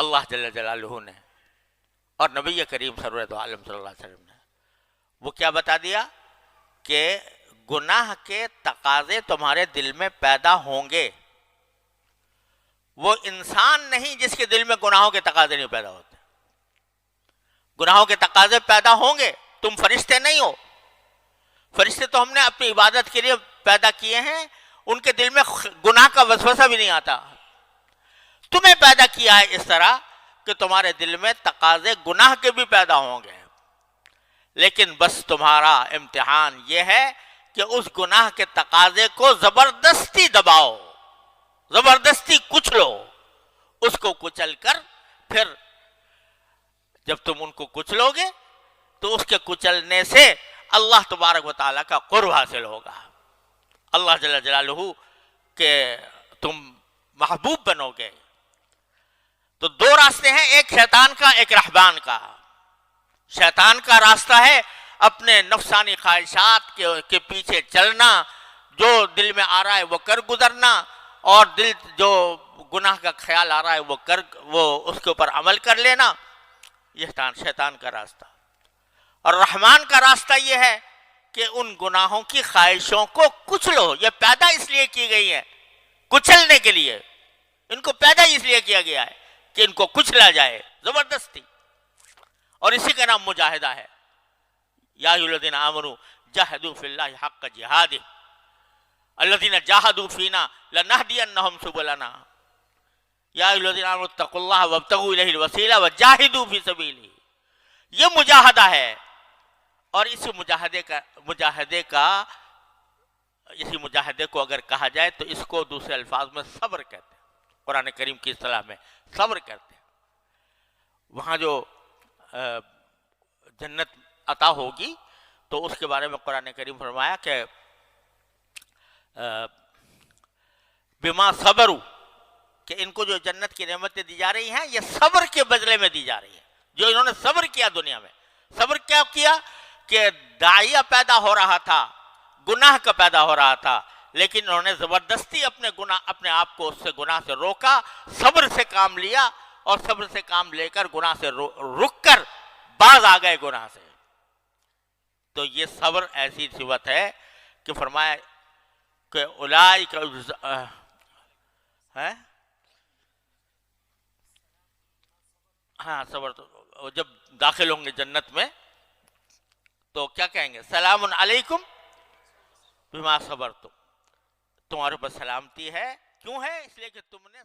اللہ جل جلالہ نے اور نبی کریم سرورت عالم صلی اللہ علیہ وسلم نے وہ کیا بتا دیا کہ گناہ کے تقاضے تمہارے دل میں پیدا ہوں گے. وہ انسان نہیں جس کے دل میں گناہوں کے تقاضے نہیں پیدا ہوتے. گناہوں کے تقاضے پیدا ہوں گے. تم فرشتے نہیں ہو. فرشتے تو ہم نے اپنی عبادت کے لیے پیدا کیے ہیں, ان کے دل میں گناہ کا وسوسہ بھی نہیں آتا. تمہیں پیدا کیا ہے اس طرح کہ تمہارے دل میں تقاضے گناہ کے بھی پیدا ہوں گے, لیکن بس تمہارا امتحان یہ ہے کہ اس گناہ کے تقاضے کو زبردستی دباؤ, زبردستی کچلو. اس کو کچل کر پھر جب تم ان کو کچلو گے تو اس کے کچلنے سے اللہ تبارک و تعالیٰ کا قرب حاصل ہوگا. اللہ جل جلالہ کہ تم محبوب بنو گے. تو دو راستے ہیں, ایک شیطان کا, ایک رحمان کا. شیطان کا راستہ ہے اپنے نفسانی خواہشات کے پیچھے چلنا, جو دل میں آ رہا ہے وہ کر گزرنا, اور دل جو گناہ کا خیال آ رہا ہے وہ اس کے اوپر عمل کر لینا. یہ شیطان کا راستہ. اور رحمان کا راستہ یہ ہے کہ ان گناہوں کی خواہشوں کو کچلو. یہ پیدا اس لیے کی گئی ہے, کچلنے کے لیے. ان کو پیدا اس لیے کیا گیا ہے کہ ان کو کچلا جائے زبردستی. اور اسی کا نام مجاہدہ ہے. یا ایھا الذین آمنوا جاہدوا فی اللہ حق جہادہ الذین جاہدوا فینا لنہدینہم سبلنا یا ایھا الذین آمنوا اتقوا اللہ وابتغوا الیہ الوسیلہ وجاہدوا فی سبیلہ. یہ مجاہدہ ہے. اور اسی مجاہدے کو اگر کہا جائے تو اس کو دوسرے الفاظ میں صبر کہتے ہیں. قرآن کریم کی اصطلاح میں صبر کہتے ہیں. وہاں جو جنت عطا ہوگی تو اس کے بارے میں قرآن کریم فرمایا کہ بما صبروا, کہ ان کو جو جنت کی نعمتیں دی جا رہی ہیں یہ صبر کے بدلے میں دی جا رہی ہیں. جو انہوں نے صبر کیا دنیا میں. صبر کیا کیا کہ داعیہ پیدا ہو رہا تھا, گناہ کا پیدا ہو رہا تھا, لیکن انہوں نے زبردستی اپنے آپ کو اس سے گناہ سے روکا, صبر سے کام لیا, اور صبر سے کام لے کر گناہ سے رک کر باز آ گئے گناہ سے. تو یہ صبر ایسی صفت ہے کہ فرمایا کہ اولئک ہاں صبر. تو جب داخل ہوں گے جنت میں تو کیا کہیں گے؟ سلام علیکم بما صبرتم. تمہارے اوپر سلامتی ہے. کیوں ہے؟ اس لیے کہ تم نے